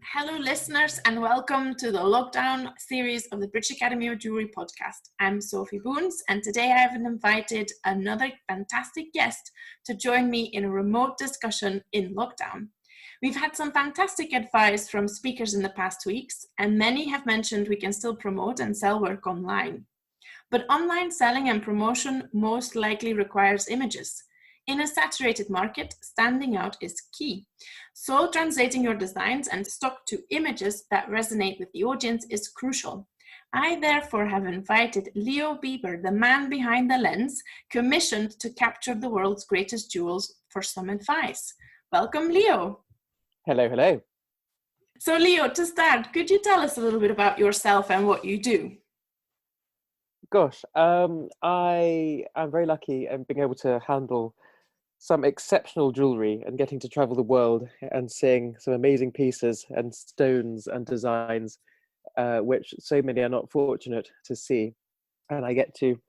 Hello, listeners, and welcome to the lockdown series of the British Academy of Jewellery podcast. I'm Sophie Boons, and today I have invited another fantastic guest to join me in a remote discussion in lockdown. We've had some fantastic advice from speakers in the past weeks, and many have mentioned we can still promote and sell work online. But online selling and promotion most likely requires images. In a saturated market, standing out is key. So translating your designs and stock to images that resonate with the audience is crucial. I therefore have invited Leo Bieber, the man behind the lens, commissioned to capture the world's greatest jewels for some advice. Welcome, Leo. Hello. So Leo, to start, could you tell us a little bit about yourself and what you do? Gosh, I am very lucky in being able to handle some exceptional jewellery and getting to travel the world and seeing some amazing pieces and stones and designs, which so many are not fortunate to see. And I get to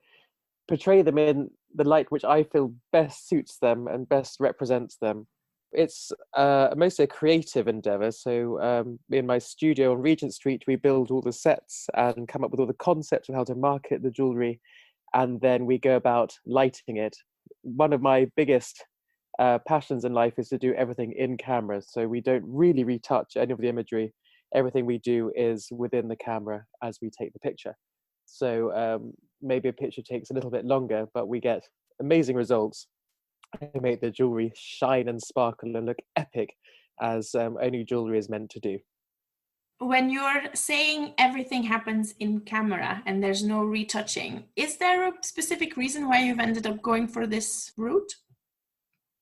portray them in the light which I feel best suits them and best represents them. It's mostly a creative endeavour. So in my studio on Regent Street, we build all the sets and come up with all the concepts of how to market the jewellery, and then we go about lighting it. One of my biggest passions in life is to do everything in camera. So we don't really retouch any of the imagery. Everything we do is within the camera as we take the picture. So maybe a picture takes a little bit longer, but we get amazing results. I make the jewellery shine and sparkle and look epic, as only jewellery is meant to do. When you're saying everything happens in camera and there's no retouching, is there a specific reason why you've ended up going for this route?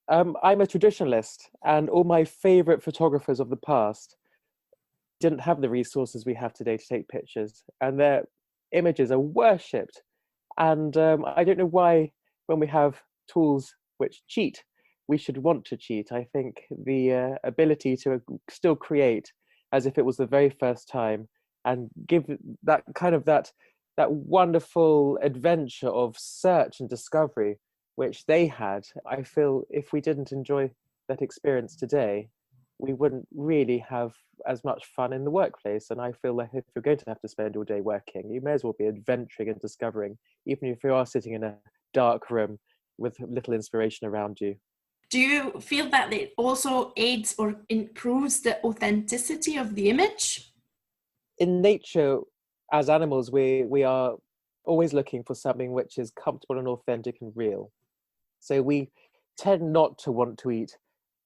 I'm a traditionalist, and all my favourite photographers of the past didn't have the resources we have today to take pictures, and their images are worshipped. And I don't know why, when we have tools which cheat, we should want to cheat. I think the ability to still create as if it was the very first time and give that kind of that wonderful adventure of search and discovery which they had. I feel if we didn't enjoy that experience today, we wouldn't really have as much fun in the workplace. And I feel like if you're going to have to spend your day working, you may as well be adventuring and discovering, even if you are sitting in a dark room with little inspiration around you. Do you feel that it also aids or improves the authenticity of the image? In nature, as animals, we are always looking for something which is comfortable and authentic and real. So we tend not to want to eat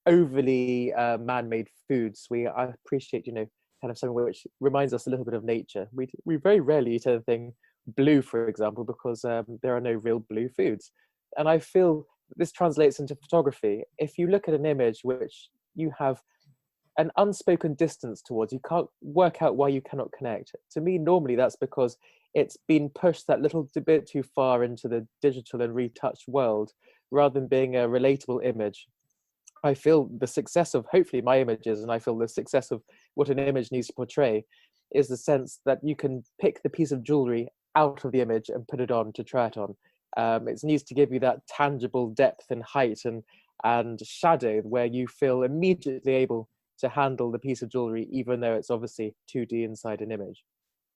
overly man-made foods. I appreciate, kind of something which reminds us a little bit of nature. We very rarely eat anything blue, for example, because there are no real blue foods. And I feel this translates into photography. If you look at an image which you have an unspoken distance towards, you can't work out why you cannot connect. To me, normally that's because it's been pushed that little bit too far into the digital and retouched world, rather than being a relatable image. I feel the success of hopefully my images, and I feel the success of what an image needs to portray, is the sense that you can pick the piece of jewellery out of the image and put it on to try it on. It needs to give you that tangible depth and height and shadow where you feel immediately able to handle the piece of jewellery, even though it's obviously 2D inside an image.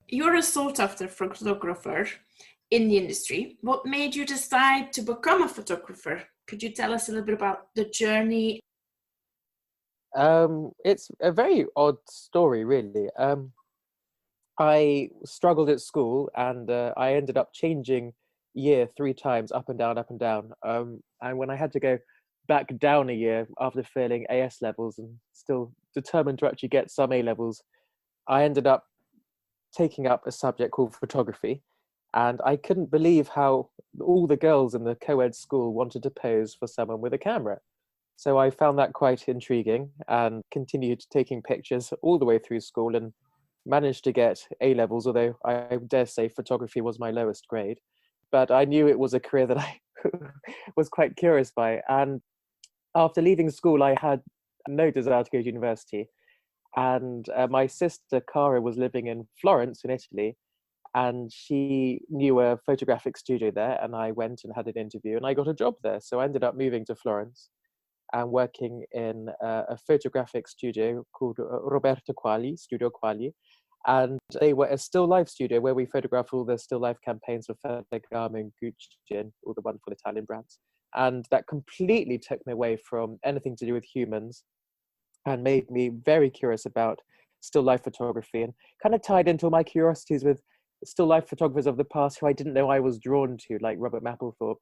You're a sought-after photographer in the industry. What made you decide to become a photographer? Could you tell us a little bit about the journey? It's a very odd story, really. I struggled at school, and I ended up changing year 3 times, up and down. And when I had to go back down a year after failing AS levels and still determined to actually get some A levels, I ended up taking up a subject called photography. And I couldn't believe how all the girls in the co-ed school wanted to pose for someone with a camera. So I found that quite intriguing and continued taking pictures all the way through school and managed to get A levels, although I dare say photography was my lowest grade. But I knew it was a career that I was quite curious by. And after leaving school, I had no desire to go to university. And my sister, Cara, was living in Florence in Italy. And she knew a photographic studio there. And I went and had an interview and I got a job there. So I ended up moving to Florence. and working in a photographic studio called Studio Quali. And they were a still life studio where we photographed all the still life campaigns for Ferragamo and Gucci and all the wonderful Italian brands. And that completely took me away from anything to do with humans and made me very curious about still life photography, and kind of tied into my curiosities with still life photographers of the past who I didn't know I was drawn to, like Robert Mapplethorpe.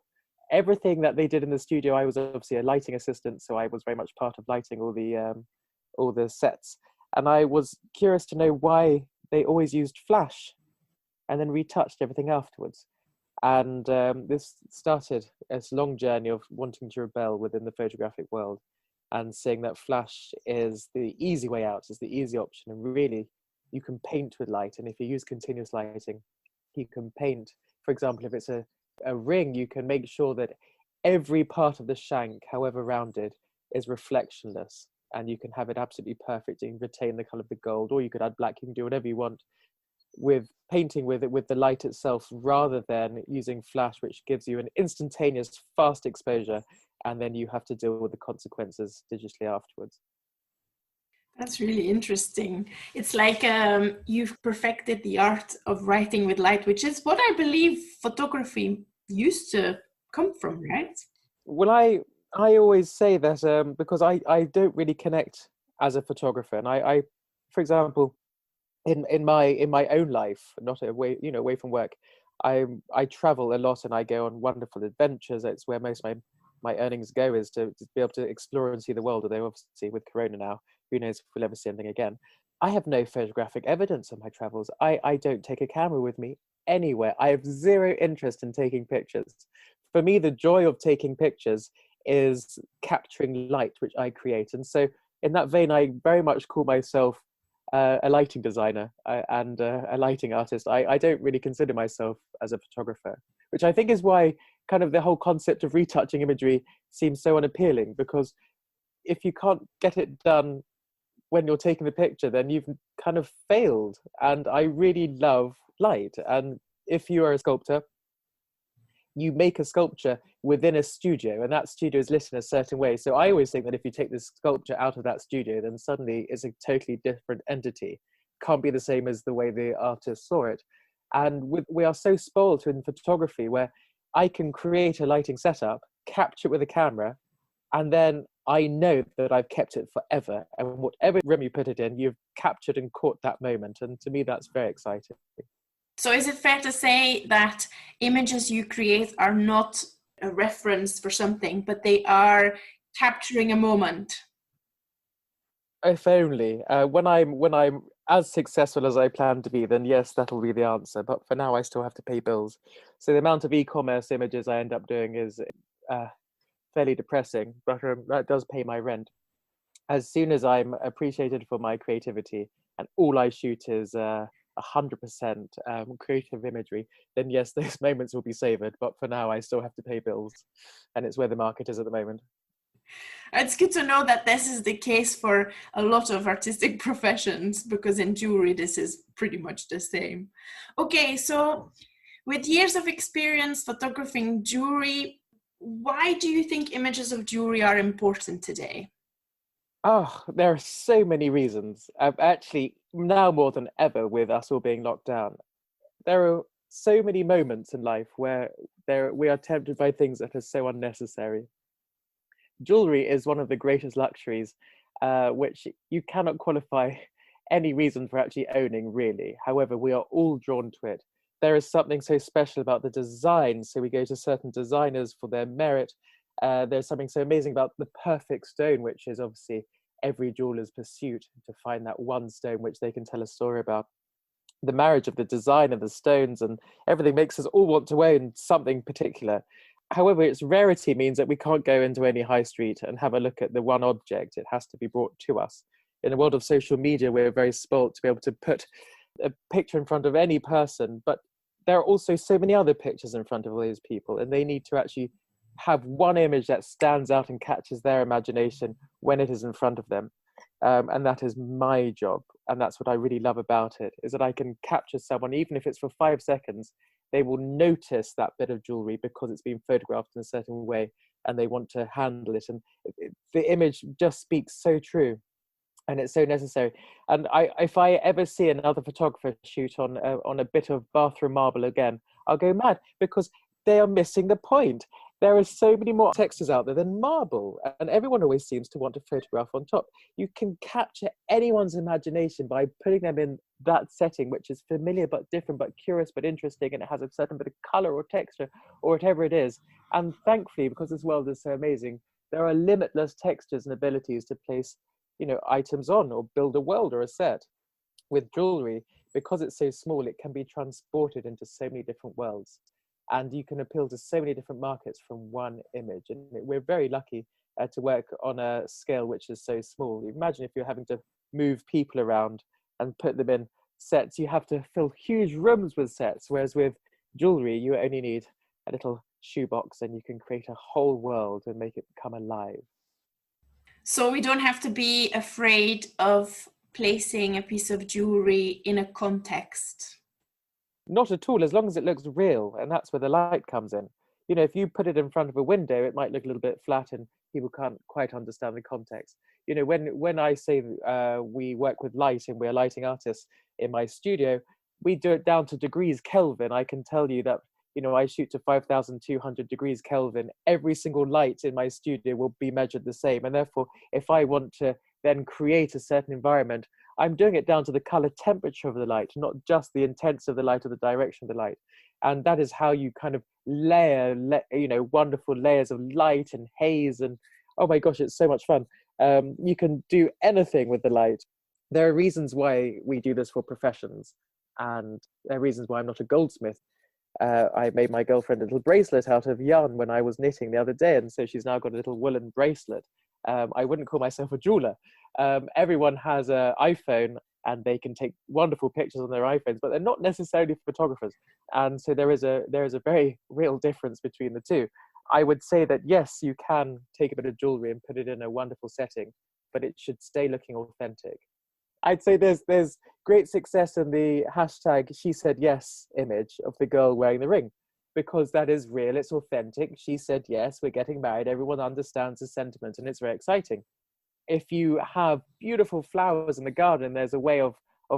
Everything that they did in the studio, I was obviously a lighting assistant, so I was very much part of lighting all the sets. And I was curious to know why they always used flash and then retouched everything afterwards. And this started this long journey of wanting to rebel within the photographic world and seeing that flash is the easy way out, is the easy option. And really, you can paint with light. And if you use continuous lighting, you can paint. For example, if it's a ring, you can make sure that every part of the shank, however rounded, is reflectionless. And you can have it absolutely perfect. You can retain the color of the gold, or you could add black. You can do whatever you want with painting with it, with the light itself, rather than using flash, which gives you an instantaneous, fast exposure, and then you have to deal with the consequences digitally afterwards. That's really interesting. It's like you've perfected the art of writing with light, which is what I believe photography used to come from, right? Well, I always say that because I don't really connect as a photographer, and I for example, in my own life, not away from work, I travel a lot and I go on wonderful adventures. It's where most of my earnings go, is to be able to explore and see the world. Although obviously with Corona now, who knows if we'll ever see anything again. I have no photographic evidence of my travels. I don't take a camera with me anywhere. I have zero interest in taking pictures. For me, the joy of taking pictures is capturing light, which I create. And so in that vein, I very much call myself a lighting designer and a lighting artist. I don't really consider myself as a photographer, which I think is why kind of the whole concept of retouching imagery seems so unappealing, because if you can't get it done when you're taking the picture, then you've kind of failed. And I really love light. And if you are a sculptor, you make a sculpture within a studio, and that studio is lit in a certain way. So I always think that if you take this sculpture out of that studio, then suddenly it's a totally different entity. Can't be the same as the way the artist saw it. And we are so spoiled in photography, where I can create a lighting setup, capture it with a camera, and then I know that I've kept it forever. And whatever room you put it in, you've captured and caught that moment. And to me, that's very exciting. So is it fair to say that images you create are not a reference for something, but they are capturing a moment? If only. When I'm as successful as I plan to be, then yes, that'll be the answer. But for now, I still have to pay bills. So the amount of e-commerce images I end up doing is fairly depressing, but that does pay my rent. As soon as I'm appreciated for my creativity and all I shoot is 100% creative imagery, then yes, those moments will be savored. But for now, I still have to pay bills, and it's where the market is at the moment. It's good to know that this is the case for a lot of artistic professions, because in jewelry, this is pretty much the same. Okay, so with years of experience photographing jewelry, why do you think images of jewelry are important today? Oh, there are so many reasons. Actually, now more than ever, with us all being locked down, there are so many moments in life where we are tempted by things that are so unnecessary. Jewelry is one of the greatest luxuries, which you cannot qualify any reason for actually owning, really. However, we are all drawn to it. There is something so special about the design, so we go to certain designers for their merit. There's something so amazing about the perfect stone, which is obviously every jeweler's pursuit, to find that one stone which they can tell a story about. The marriage of the design of the stones and everything makes us all want to own something particular. However, its rarity means that we can't go into any high street and have a look at the one object. It has to be brought to us. In the world of social media, we're very spoilt to be able to put a picture in front of any person, but there are also so many other pictures in front of all these people, and they need to actually have one image that stands out and catches their imagination when it is in front of them. And that is my job. And that's what I really love about it, is that I can capture someone, even if it's for 5 seconds, they will notice that bit of jewelry because it's been photographed in a certain way. and they want to handle it. And the image just speaks so true. And it's so necessary. And if I ever see another photographer shoot on a bit of bathroom marble again, I'll go mad, because they are missing the point. There are so many more textures out there than marble, and everyone always seems to want to photograph on top. You can capture anyone's imagination by putting them in that setting, which is familiar but different, but curious but interesting, and it has a certain bit of color or texture or whatever it is. And thankfully, because this world is so amazing, there are limitless textures and abilities to place, items on or build a world or a set. With jewelry, because it's so small, it can be transported into so many different worlds, and you can appeal to so many different markets from one image. And we're very lucky to work on a scale which is so small. Imagine if you're having to move people around and put them in sets, you have to fill huge rooms with sets, whereas with jewelry you only need a little shoebox and you can create a whole world and make it become alive. So we don't have to be afraid of placing a piece of jewelry in a context. Not at all, as long as it looks real, and that's where the light comes in. If you put it in front of a window, it might look a little bit flat and people can't quite understand the context. When I say we work with light and we're lighting artists in my studio, we do it down to degrees Kelvin. I can tell you that I shoot to 5,200 degrees Kelvin. Every single light in my studio will be measured the same. And therefore, if I want to then create a certain environment, I'm doing it down to the color temperature of the light, not just the intensity of the light or the direction of the light. And that is how you kind of layer, wonderful layers of light and haze. And oh my gosh, it's so much fun. You can do anything with the light. There are reasons why we do this for professions. And there are reasons why I'm not a goldsmith. I made my girlfriend a little bracelet out of yarn when I was knitting the other day, and so she's now got a little woolen bracelet. I wouldn't call myself a jeweler. Everyone has an iPhone and they can take wonderful pictures on their iPhones, but they're not necessarily photographers. And so there is a very real difference between the two. I would say that yes, you can take a bit of jewelry and put it in a wonderful setting, but it should stay looking authentic. I'd say there's great success in the hashtag "She Said Yes" image of the girl wearing the ring, because that is real, it's authentic. She said yes, we're getting married, everyone understands the sentiment, and it's very exciting. If you have beautiful flowers in the garden, there's a way of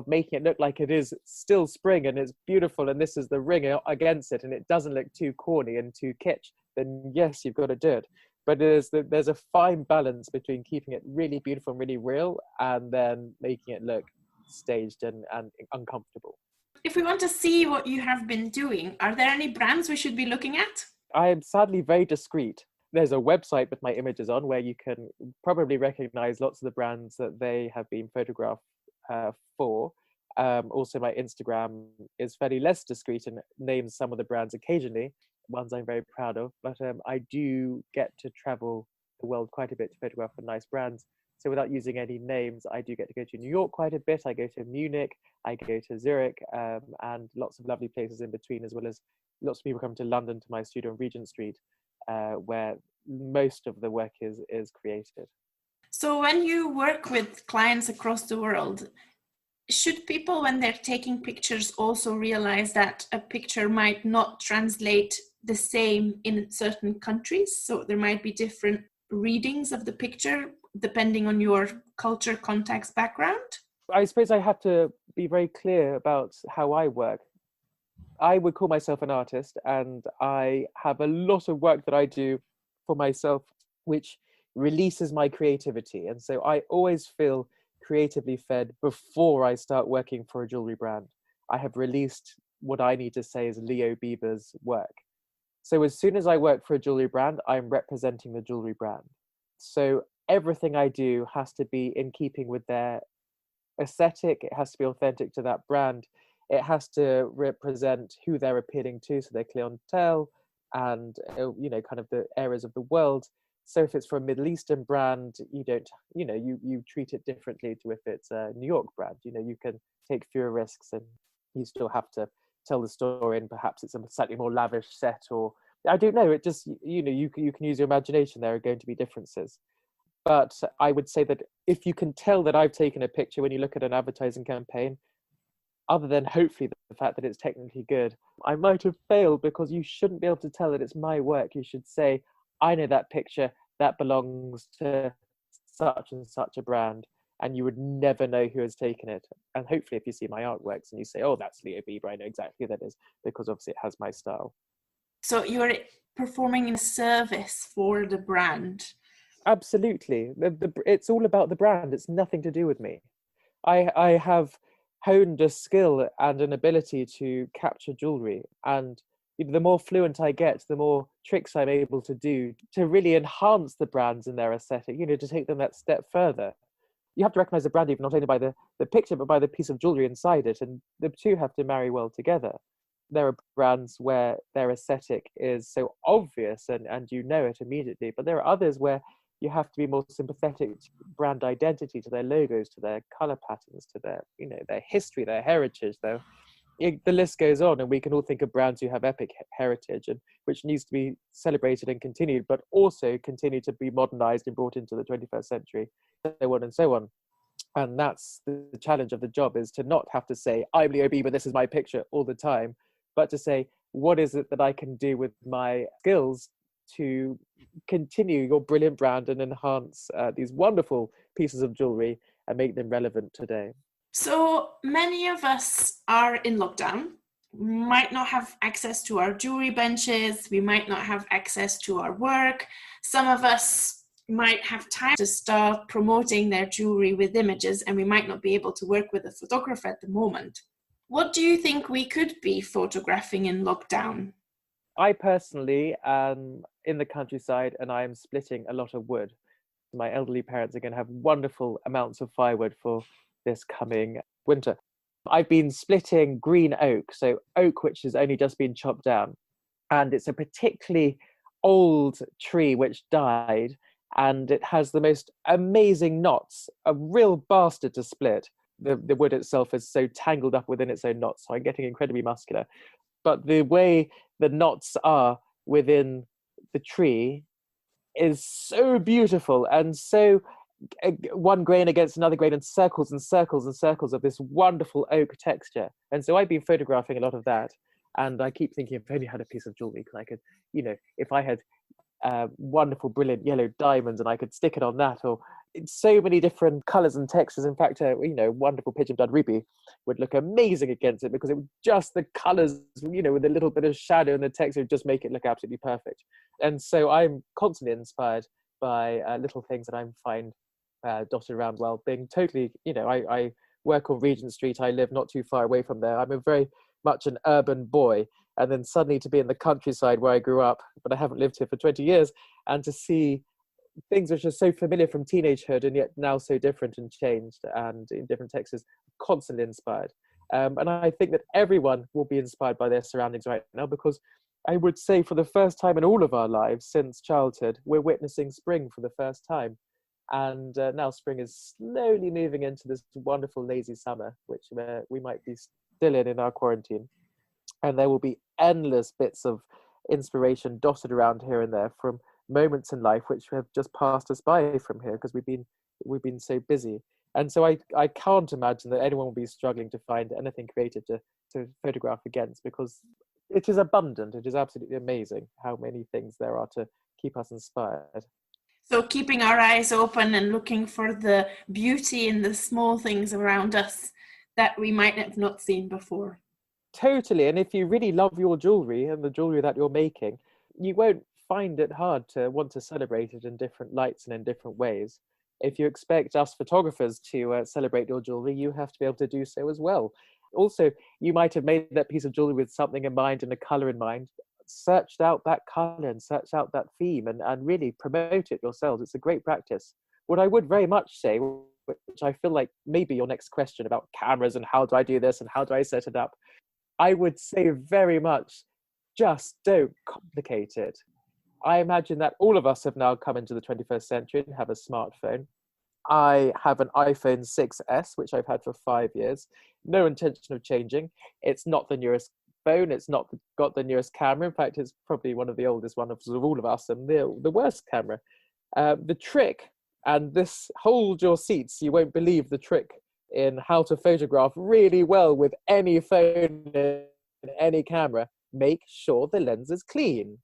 making it look like it is still spring and it's beautiful, and this is the ring against it, and it doesn't look too corny and too kitsch, then yes, you've got to do it. But there's a fine balance between keeping it really beautiful and really real, and then making it look staged and uncomfortable. If we want to see what you have been doing, are there any brands we should be looking at? I am sadly very discreet. There's a website with my images on where you can probably recognize lots of the brands that they have been photographed for. Also, my Instagram is fairly less discreet and names some of the brands occasionally, ones I'm very proud of. But I do get to travel the world quite a bit to photograph for nice brands. So without using any names, I do get to go to New York quite a bit. I go to Munich, I go to Zurich, and lots of lovely places in between, as well as lots of people come to London to my studio on Regent Street, where most of the work is created. So when you work with clients across the world, should people, when they're taking pictures, also realize that a picture might not translate the same in certain countries? So there might be different readings of the picture depending on your culture, context, background? I suppose I have to be very clear about how I work. I would call myself an artist, and I have a lot of work that I do for myself which releases my creativity. And so I always feel creatively fed before I start working for a jewelry brand. I have released what I need to say is Leo Bieber's work. So as soon as I work for a jewelry brand, I'm representing the jewelry brand. So everything I do has to be in keeping with their aesthetic. It has to be authentic to that brand. It has to represent who they're appealing to, so their clientele and kind of the areas of the world. So if it's for a Middle Eastern brand, you don't, you treat it differently to if it's a New York brand. You can take fewer risks, and you still have to tell the story, and perhaps it's a slightly more lavish set, or I don't know. It just, you can use your imagination. There are going to be differences. But I would say that if you can tell that I've taken a picture when you look at an advertising campaign, other than hopefully the fact that it's technically good, I might have failed, because you shouldn't be able to tell that it's my work. You should say, I know that picture, that belongs to such and such a brand, and you would never know who has taken it. And hopefully if you see my artworks and you say, oh, that's Leo Bieber, I know exactly who that is, because obviously it has my style. So you're performing in service for the brand. Absolutely. It's all about the brand. It's nothing to do with me. I have honed a skill and an ability to capture jewellery, and the more fluent I get, the more tricks I'm able to do to really enhance the brands and their aesthetic, to take them that step further. You have to recognise the brand even not only by the picture, but by the piece of jewellery inside it, and the two have to marry well together. There are brands where their aesthetic is so obvious and you know it immediately, but there are others where you have to be more sympathetic to brand identity, to their logos, to their color patterns, to their, their history, their heritage. The list goes on, and we can all think of brands who have epic heritage and which needs to be celebrated and continued, but also continue to be modernized and brought into the 21st century, so on and so on. And that's the challenge of the job, is to not have to say, I'm Leo Bieber, this is my picture all the time, but to say, what is it that I can do with my skills to continue your brilliant brand and enhance these wonderful pieces of jewellery and make them relevant today. So many of us are in lockdown, might not have access to our jewellery benches, we might not have access to our work. Some of us might have time to start promoting their jewellery with images, and we might not be able to work with a photographer at the moment. What do you think we could be photographing in lockdown? I personally am in the countryside and I am splitting a lot of wood. My elderly parents are going to have wonderful amounts of firewood for this coming winter. I've been splitting green oak, so oak which has only just been chopped down. And it's a particularly old tree which died, and it has the most amazing knots, a real bastard to split. The wood itself is so tangled up within its own knots, so I'm getting incredibly muscular. But the way the knots are within the tree is so beautiful, and so one grain against another grain, and circles and circles and circles of this wonderful oak texture. And so I've been photographing a lot of that, and I keep thinking, if I only had a piece of jewelry, because I could, if I had wonderful, brilliant yellow diamonds, and I could stick it on that, or so many different colours and textures. In fact, wonderful pigeon blood ruby would look amazing against it, because it would just, the colours, with a little bit of shadow and the texture would just make it look absolutely perfect. And so I'm constantly inspired by little things that I find dotted around, while being totally, I work on Regent Street. I live not too far away from there. I'm a very much an urban boy, and then suddenly to be in the countryside where I grew up, but I haven't lived here for 20 years, and to see things which are so familiar from teenagehood and yet now so different and changed and in different textures, constantly inspired. And I think that everyone will be inspired by their surroundings right now, because I would say for the first time in all of our lives since childhood, we're witnessing spring for the first time. And now spring is slowly moving into this wonderful lazy summer, which we might be still in our quarantine. And there will be endless bits of inspiration dotted around here and there from moments in life which have just passed us by from here, because we've been so busy. And so I can't imagine that anyone will be struggling to find anything creative to photograph against, because it is abundant. It is absolutely amazing how many things there are to keep us inspired. So keeping our eyes open and looking for the beauty in the small things around us that we might have not seen before. Totally. And if you really love your jewellery and the jewellery that you're making, you won't find it hard to want to celebrate it in different lights and in different ways. If you expect us photographers to celebrate your jewellery, you have to be able to do so as well. Also, you might have made that piece of jewellery with something in mind and a colour in mind, searched out that colour and searched out that theme and really promote it yourselves. It's a great practice. What I would very much say, which I feel like maybe your next question about cameras and how do I do this and how do I set it up, I would say very much, just don't complicate it. I imagine that all of us have now come into the 21st century and have a smartphone. I have an iPhone 6S, which I've had for 5 years. No intention of changing. It's not the newest phone. It's not got the newest camera. In fact, it's probably one of the oldest ones of all of us, and the worst camera. The trick, and this, hold your seats, you won't believe the trick in how to photograph really well with any phone and any camera. Make sure the lens is clean.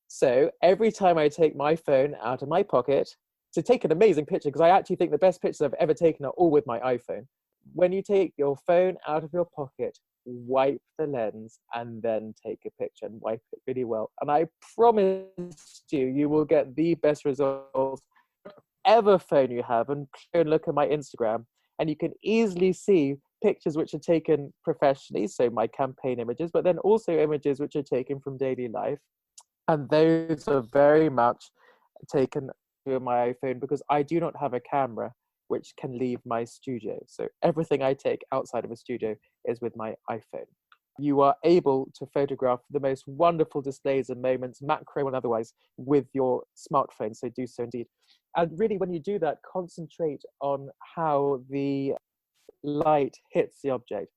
So every time I take my phone out of my pocket to take an amazing picture, because I actually think the best pictures I've ever taken are all with my iPhone. When you take your phone out of your pocket, wipe the lens and then take a picture and wipe it really well. And I promise you, you will get the best results whatever phone you have. And look at my Instagram and you can easily see pictures which are taken professionally, so my campaign images, but then also images which are taken from daily life. And those are very much taken with my iPhone because I do not have a camera which can leave my studio. So everything I take outside of a studio is with my iPhone. You are able to photograph the most wonderful displays and moments, macro and otherwise, with your smartphone. So do so indeed. And really, when you do that, concentrate on how the light hits the object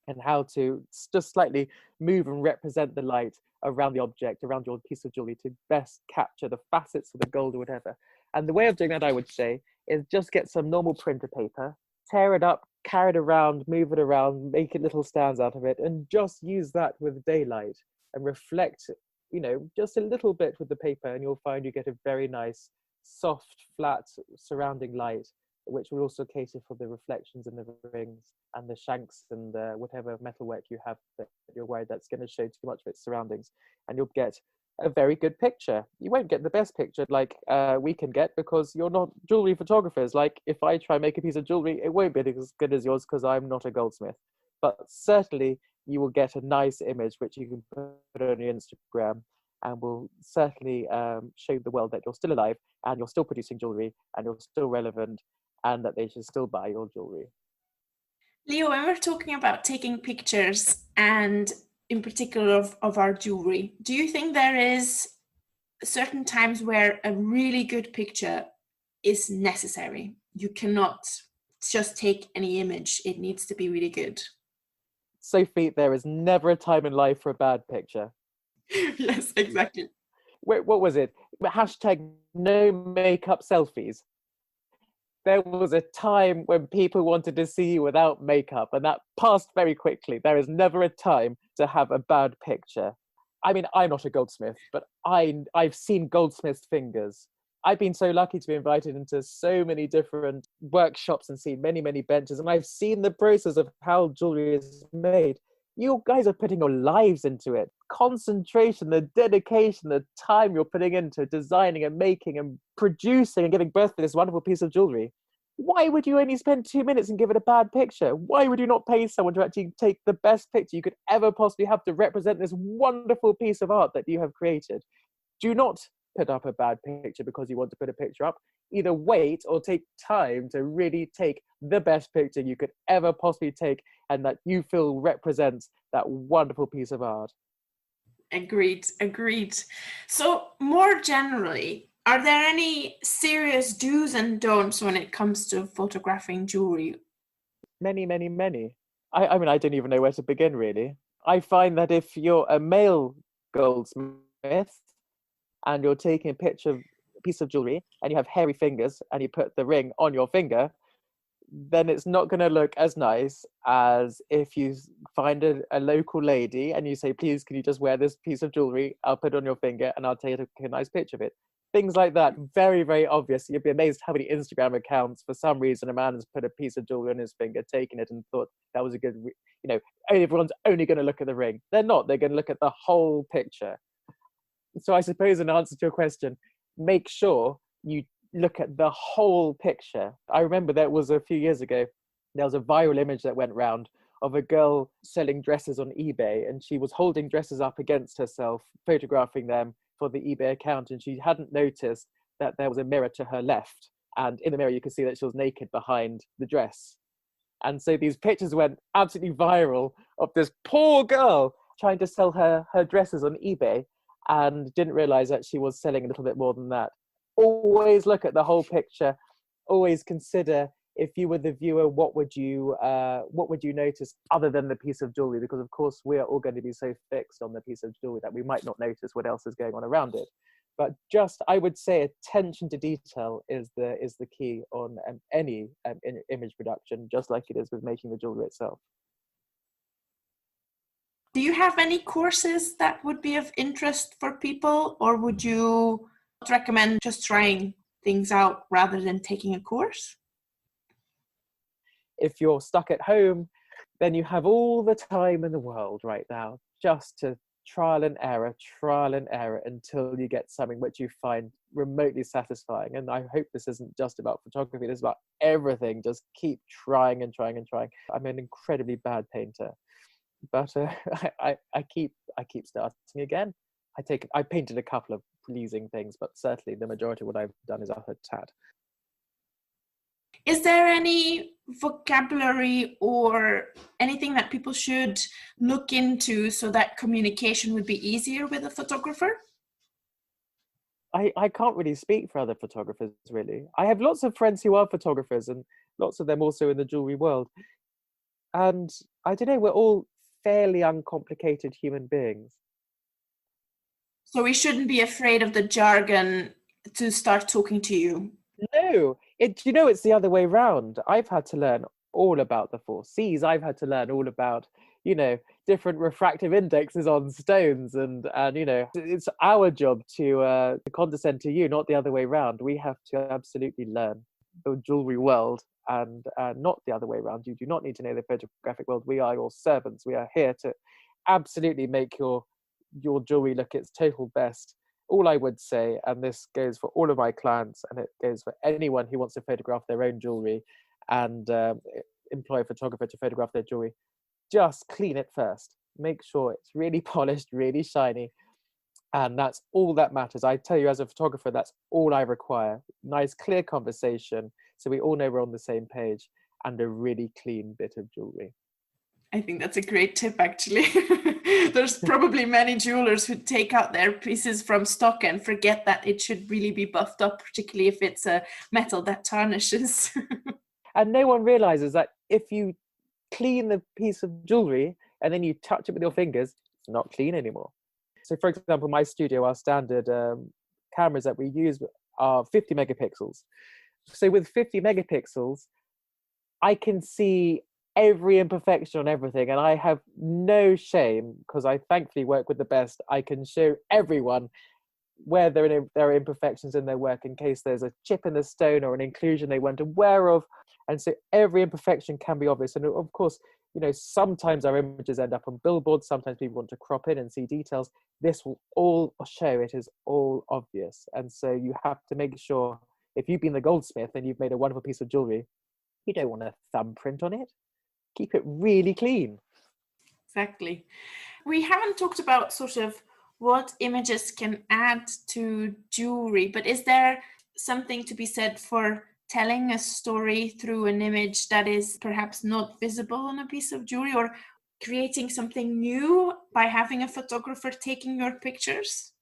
and how to just slightly move and represent the light around the object, around your piece of jewelry to best capture the facets of the gold or whatever. And the way of doing that, I would say, is just get some normal printer paper, tear it up, carry it around, move it around, make it little stands out of it, and just use that with daylight and reflect, just a little bit with the paper, and you'll find you get a very nice, soft, flat surrounding light, which will also cater for the reflections in the rings and the shanks and whatever metalwork you have that you're worried that's going to show too much of its surroundings, and you'll get a very good picture. You won't get the best picture like we can get because you're not jewelry photographers. Like if I try and make a piece of jewelry, it won't be as good as yours because I'm not a goldsmith. But certainly you will get a nice image which you can put on your Instagram and will certainly show the world that you're still alive and you're still producing jewelry and you're still relevant and that they should still buy your jewelry. Leo, when we're talking about taking pictures and in particular of our jewelry, do you think there is certain times where a really good picture is necessary? You cannot just take any image. It needs to be really good. Sophie, there is never a time in life for a bad picture. Yes, exactly. Wait, what was it? Hashtag no makeup selfies. There was a time when people wanted to see you without makeup, and that passed very quickly. There is never a time to have a bad picture. I mean, I'm not a goldsmith, but I've seen goldsmiths' fingers. I've been so lucky to be invited into so many different workshops and seen many, many benches, and I've seen the process of how jewelry is made. You guys are putting your lives into it. Concentration, the dedication, the time you're putting into designing and making and producing and giving birth to this wonderful piece of jewelry. Why would you only spend 2 minutes and give it a bad picture? Why would you not pay someone to actually take the best picture you could ever possibly have to represent this wonderful piece of art that you have created? Do not put up a bad picture because you want to put a picture up. Either wait or take time to really take the best picture you could ever possibly take and that you feel represents that wonderful piece of art. Agreed. So more generally, are there any serious do's and don'ts when it comes to photographing jewelry? Many. I mean, I don't even know where to begin, really. I find that if you're a male goldsmith and you're taking a picture of a piece of jewelry and you have hairy fingers and you put the ring on your finger, then it's not going to look as nice as if you find a local lady and you say, please, can you just wear this piece of jewelry? I'll put it on your finger and I'll take a nice picture of it. Things like that, very, very obvious. You'd be amazed how many Instagram accounts, for some reason, a man has put a piece of jewelry on his finger, taken it and thought that was a good, everyone's only going to look at the ring. They're not, they're going to look at the whole picture. So I suppose in answer to your question, make sure you look at the whole picture. I remember that was a few years ago, there was a viral image that went round of a girl selling dresses on eBay, and she was holding dresses up against herself, photographing them for the eBay account, and she hadn't noticed that there was a mirror to her left, and in the mirror you could see that she was naked behind the dress. And so these pictures went absolutely viral of this poor girl trying to sell her dresses on eBay and didn't realize that she was selling a little bit more than that. Always look at the whole picture. Always consider, if you were the viewer, what would you notice other than the piece of jewelry? Because of course we are all going to be so fixed on the piece of jewelry that we might not notice what else is going on around it. But just, I would say, attention to detail is the key on any image production, just like it is with making the jewelry itself. Do you have any courses that would be of interest for people, or would you recommend just trying things out rather than taking a course? If you're stuck at home, then you have all the time in the world right now just to trial and error until you get something which you find remotely satisfying. And I hope this isn't just about photography, this is about everything. Just keep trying and trying and trying. I'm an incredibly bad painter, but I keep starting again. I painted a couple of pleasing things, but certainly the majority of what I've done is utter tat. Is there any vocabulary or anything that people should look into so that communication would be easier with a photographer? I can't really speak for other photographers, really. I have lots of friends who are photographers, and lots of them also in the jewellery world. And I don't know, we're all fairly uncomplicated human beings. So we shouldn't be afraid of the jargon to start talking to you. No, it's the other way round. I've had to learn all about the 4Cs. I've had to learn all about, different refractive indexes on stones, and it's our job to condescend to you, not the other way round. We have to absolutely learn the jewellery world, and not the other way around. You do not need to know the photographic world. We are your servants. We are here to absolutely make your jewellery look its total best. All I would say, and this goes for all of my clients, and it goes for anyone who wants to photograph their own jewellery and employ a photographer to photograph their jewellery, just clean it first. Make sure it's really polished, really shiny, and that's all that matters. I tell you, as a photographer, that's all I require. Nice, clear conversation, so we all know we're on the same page, and a really clean bit of jewellery. I think that's a great tip, actually. There's probably many jewelers who take out their pieces from stock and forget that it should really be buffed up, particularly if it's a metal that tarnishes. And no one realizes that if you clean the piece of jewellery and then you touch it with your fingers, it's not clean anymore. So, for example, my studio, our standard cameras that we use are 50 megapixels. So with 50 megapixels, I can see every imperfection on everything, and I have no shame, because I thankfully work with the best. I can show everyone where there are imperfections in their work, in case there's a chip in the stone or an inclusion they weren't aware of. And so every imperfection can be obvious. And of course, sometimes our images end up on billboards, sometimes people want to crop in and see details. This will all show it is all obvious. And so you have to make sure, if you've been the goldsmith and you've made a wonderful piece of jewellery, you don't want a thumbprint on it. Keep it really clean. Exactly. We haven't talked about sort of what images can add to jewelry, but is there something to be said for telling a story through an image that is perhaps not visible on a piece of jewelry, or creating something new by having a photographer taking your pictures?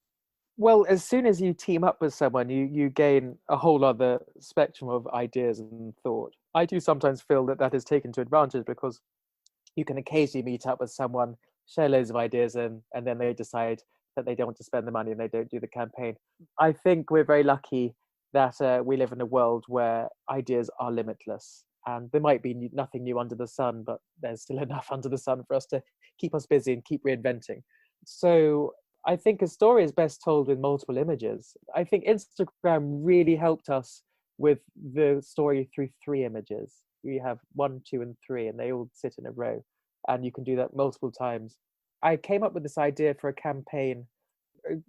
Well, as soon as you team up with someone, you gain a whole other spectrum of ideas and thought. I do sometimes feel that is taken to advantage, because you can occasionally meet up with someone, share loads of ideas, and then they decide that they don't want to spend the money and they don't do the campaign. I think we're very lucky that we live in a world where ideas are limitless, and there might be nothing new under the sun, but there's still enough under the sun for us to keep us busy and keep reinventing. So I think a story is best told with multiple images. I think Instagram really helped us with the story through 3 images. We have 1, 2, and 3, and they all sit in a row, and you can do that multiple times. I came up with this idea for a campaign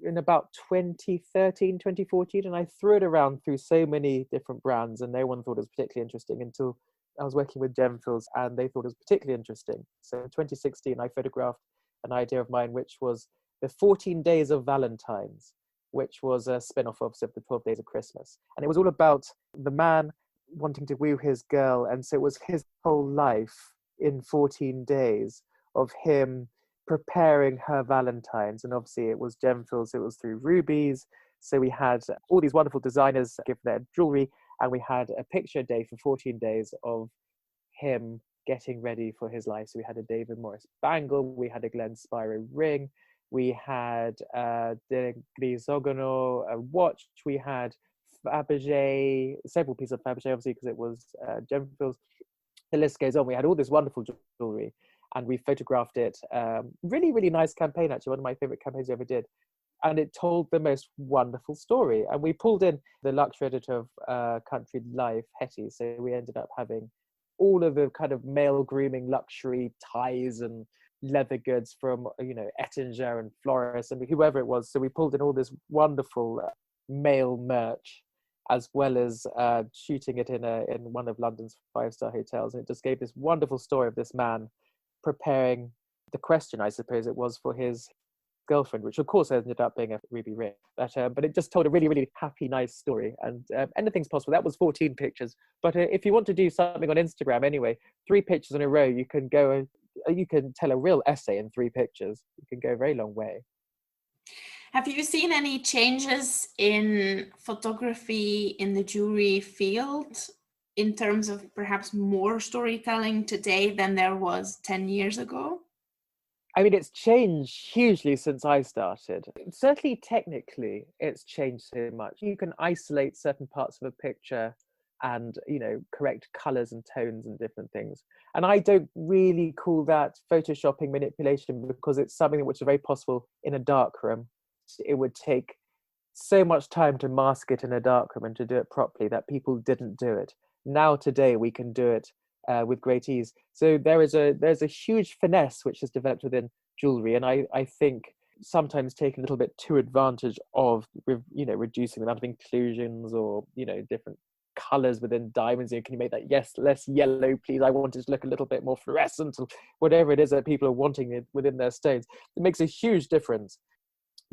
in about 2013, 2014, and I threw it around through so many different brands, and no one thought it was particularly interesting until I was working with Gemfields, and they thought it was particularly interesting. So in 2016, I photographed an idea of mine, which was the 14 Days of Valentine's, which was a spin-off of the 12 Days of Christmas. And it was all about the man wanting to woo his girl, and so it was his whole life in 14 days of him preparing her Valentine's. And obviously it was Gemfields, it was through rubies. So we had all these wonderful designers give their jewelry, and we had a picture day for 14 days of him getting ready for his life. So we had a David Morris bangle, we had a Glen Spiro ring, we had the Grisogono watch, we had BAJ, several pieces of BAJ, obviously, because it was Gemfields. The list goes on. We had all this wonderful jewelry, and we photographed it. Really, really nice campaign, actually, one of my favorite campaigns I ever did. And it told the most wonderful story. And we pulled in the luxury editor of Country Life, Hetty. So we ended up having all of the kind of male grooming luxury ties and leather goods from, Ettinger and Floris and whoever it was. So we pulled in all this wonderful male merch, as well as shooting it in one of London's 5-star hotels. And it just gave this wonderful story of this man preparing the question, I suppose it was, for his girlfriend, which of course ended up being a Ruby Ring. But it just told a really, really happy, nice story. And anything's possible. That was 14 pictures. But if you want to do something on Instagram anyway, 3 pictures in a row, you can tell a real essay in 3 pictures. You can go a very long way. Have you seen any changes in photography in the jewelry field in terms of perhaps more storytelling today than there was 10 years ago? I mean, it's changed hugely since I started. Certainly technically, it's changed so much. You can isolate certain parts of a picture and, correct colors and tones and different things. And I don't really call that photoshopping manipulation, because it's something which is very possible in a dark room. It would take so much time to mask it in a dark room and to do it properly that people didn't do it. Now, today, we can do it with great ease. So there's a huge finesse which has developed within jewelry, and I think sometimes taken a little bit too advantage of, reducing the amount of inclusions or different colors within diamonds. Can you make that less yellow, please? I want it to look a little bit more fluorescent, or whatever it is that people are wanting it within their stones. It makes a huge difference.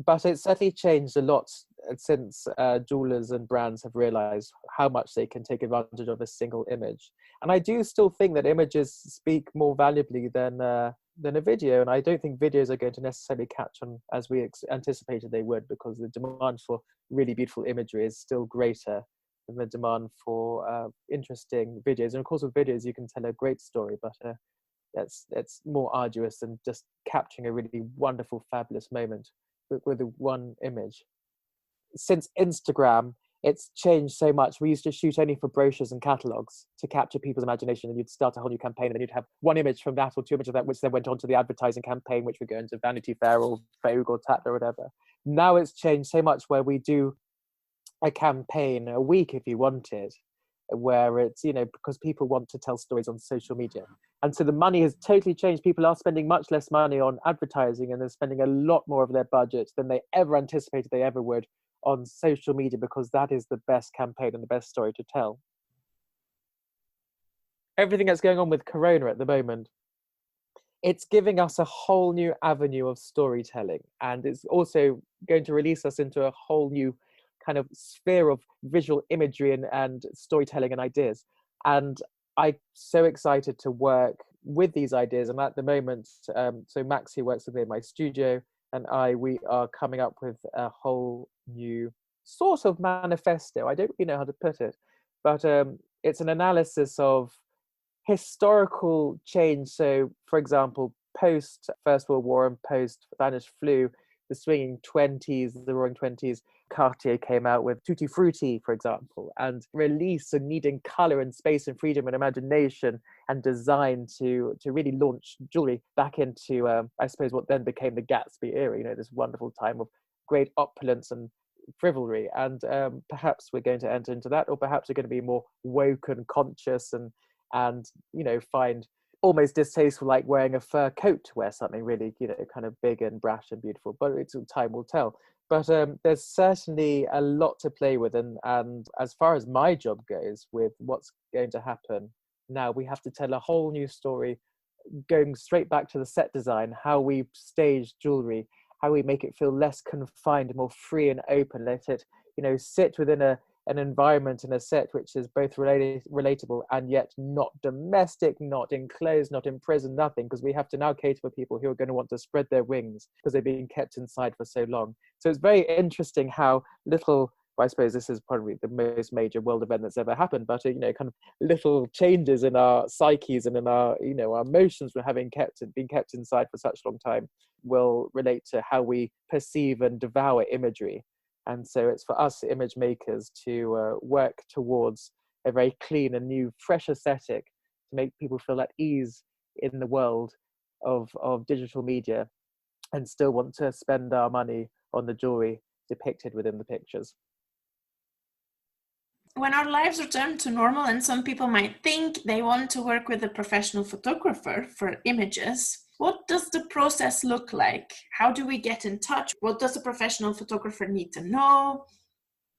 But it's certainly changed a lot since jewelers and brands have realized how much they can take advantage of a single image. And I do still think that images speak more valuably than a video. And I don't think videos are going to necessarily catch on as we anticipated they would, because the demand for really beautiful imagery is still greater than the demand for interesting videos. And of course, with videos, you can tell a great story, but that's more arduous than just capturing a really wonderful, fabulous moment with one image. Since Instagram, it's changed so much. We used to shoot only for brochures and catalogs to capture people's imagination, and you'd start a whole new campaign, and then you'd have one image from that or 2 images of that, which then went on to the advertising campaign, which would go into Vanity Fair or Vogue or Tatler or whatever. Now it's changed so much, where we do a campaign a week if you want it, where it's, because people want to tell stories on social media. And so the money has totally changed. People are spending much less money on advertising, and they're spending a lot more of their budget than they ever anticipated they ever would on social media, because that is the best campaign and the best story to tell. Everything that's going on with Corona at the moment, it's giving us a whole new avenue of storytelling, and it's also going to release us into a whole new kind of sphere of visual imagery and storytelling and ideas. And I'm so excited to work with these ideas. And at the moment, so Max, who works with me in my studio, and we are coming up with a whole new sort of manifesto. I don't really know how to put it, but it's an analysis of historical change. So, for example, post First World War and post Spanish flu, the swinging 20s, the roaring 20s, Cartier came out with Tutti Frutti, for example, and release and needing color and space and freedom and imagination and design to really launch jewelry back into, I suppose, what then became the Gatsby era, this wonderful time of great opulence and frivolry. And perhaps we're going to enter into that, or perhaps we're going to be more woke and conscious and find almost distasteful, like wearing a fur coat, to wear something really, kind of big and brash and beautiful. But time will tell. But there's certainly a lot to play with. And as far as my job goes, with what's going to happen now, we have to tell a whole new story, going straight back to the set design, how we stage jewelry, how we make it feel less confined, more free and open, let it, sit within an environment and a set which is both relatable and yet not domestic, not enclosed, not imprisoned, nothing, because we have to now cater for people who are going to want to spread their wings because they've been kept inside for so long. So it's very interesting how little, I suppose this is probably the most major world event that's ever happened, but kind of little changes in our psyches and in our, our emotions from having been kept inside for such a long time will relate to how we perceive and devour imagery. And so it's for us image makers to work towards a very clean and new, fresh aesthetic to make people feel at ease in the world of digital media and still want to spend our money on the jewelry depicted within the pictures. When our lives return to normal, and some people might think they want to work with a professional photographer for images, what does the process look like? How do we get in touch? What does a professional photographer need to know?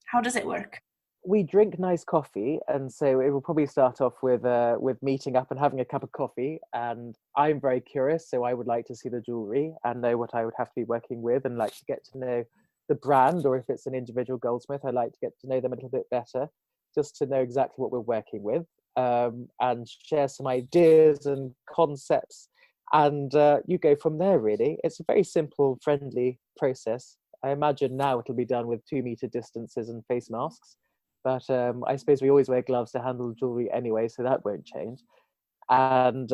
How does it work? We drink nice coffee, and so it will probably start off with meeting up and having a cup of coffee. And I'm very curious, so I would like to see the jewelry and know what I would have to be working with, and like to get to know the brand, or if it's an individual goldsmith, I'd like to get to know them a little bit better, just to know exactly what we're working with, and share some ideas and concepts. And you go from there, really. It's a very simple, friendly process. I imagine now it'll be done with 2-meter distances and face masks. But I suppose we always wear gloves to handle jewelry anyway, so that won't change. And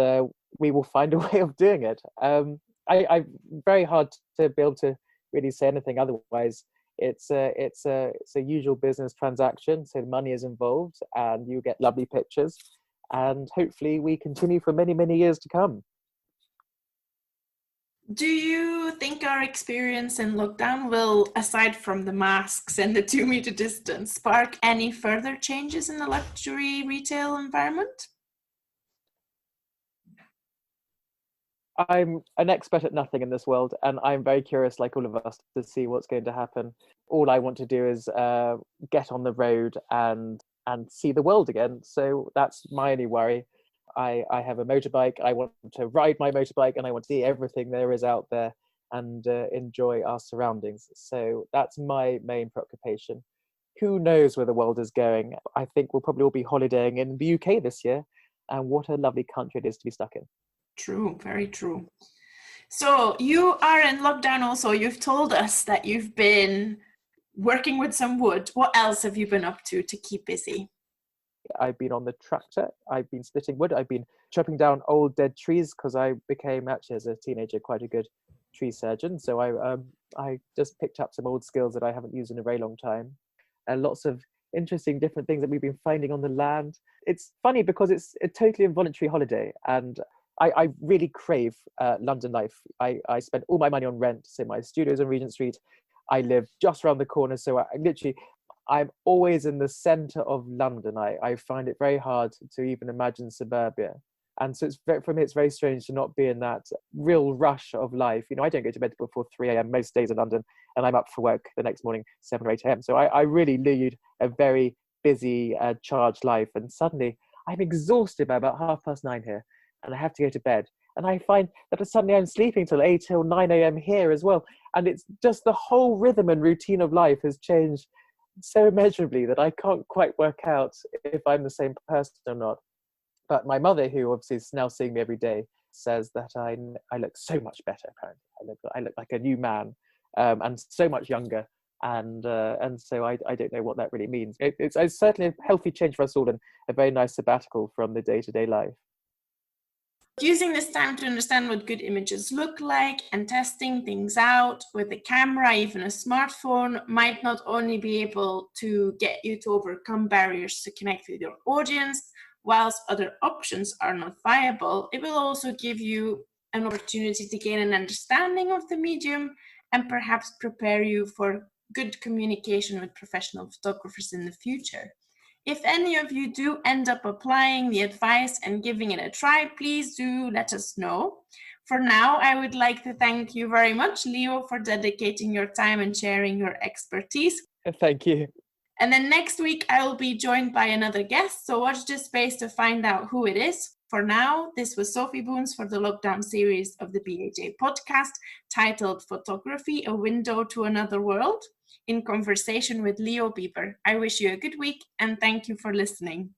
we will find a way of doing it. I'm very hard to be able to really say anything otherwise. It's a usual business transaction, so money is involved, and you get lovely pictures, and hopefully we continue for many, many years to come. Do you think our experience in lockdown will, aside from the masks and the 2-meter distance, spark any further changes in the luxury retail environment? I'm an expert at nothing in this world, and I'm very curious, like all of us, to see what's going to happen. All I want to do is get on the road and see the world again. So that's my only worry. I have a motorbike. I want to ride my motorbike, and I want to see everything there is out there and enjoy our surroundings. So that's my main preoccupation. Who knows where the world is going? I think we'll probably all be holidaying in the UK this year, and what a lovely country it is to be stuck in. True, very true. So you are in lockdown also. You've told us that you've been working with some wood. What else have you been up to keep busy? I've been on the tractor, I've been splitting wood, I've been chopping down old dead trees, because I became, actually as a teenager, quite a good tree surgeon. So I just picked up some old skills that I haven't used in a very long time, and lots of interesting different things that we've been finding on the land. It's funny because it's a totally involuntary holiday, and I really crave London life. I spend all my money on rent, so my studio's on Regent Street. I live just around the corner, so I'm always in the centre of London. I find it very hard to even imagine suburbia. And so for me, it's very strange to not be in that real rush of life. You know, I don't go to bed before 3 a.m. most days in London, and I'm up for work the next morning, 7 or 8 a.m. So I really lead a very busy, charged life. And suddenly I'm exhausted by about 9:30 here, and I have to go to bed. And I find that suddenly I'm sleeping till 8 till 9 a.m. here as well. And it's just the whole rhythm and routine of life has changed so immeasurably that I can't quite work out if I'm the same person or not. But my mother, who obviously is now seeing me every day, says that I look so much better. Apparently, I look like a new man, and so much younger. And so I don't know what that really means. It's certainly a healthy change for us all, and a very nice sabbatical from the day-to-day life. Using this time to understand what good images look like and testing things out with a camera, even a smartphone, might not only be able to get you to overcome barriers to connect with your audience, whilst other options are not viable, it will also give you an opportunity to gain an understanding of the medium and perhaps prepare you for good communication with professional photographers in the future. If any of you do end up applying the advice and giving it a try, please do let us know. For now, I would like to thank you very much, Leo, for dedicating your time and sharing your expertise. Thank you. And then next week, I will be joined by another guest, so watch this space to find out who it is. For now, this was Sophie Boons for the lockdown series of the BAJ podcast, titled Photography, a Window to Another World, in conversation with Leo Bieber. I wish you a good week and thank you for listening.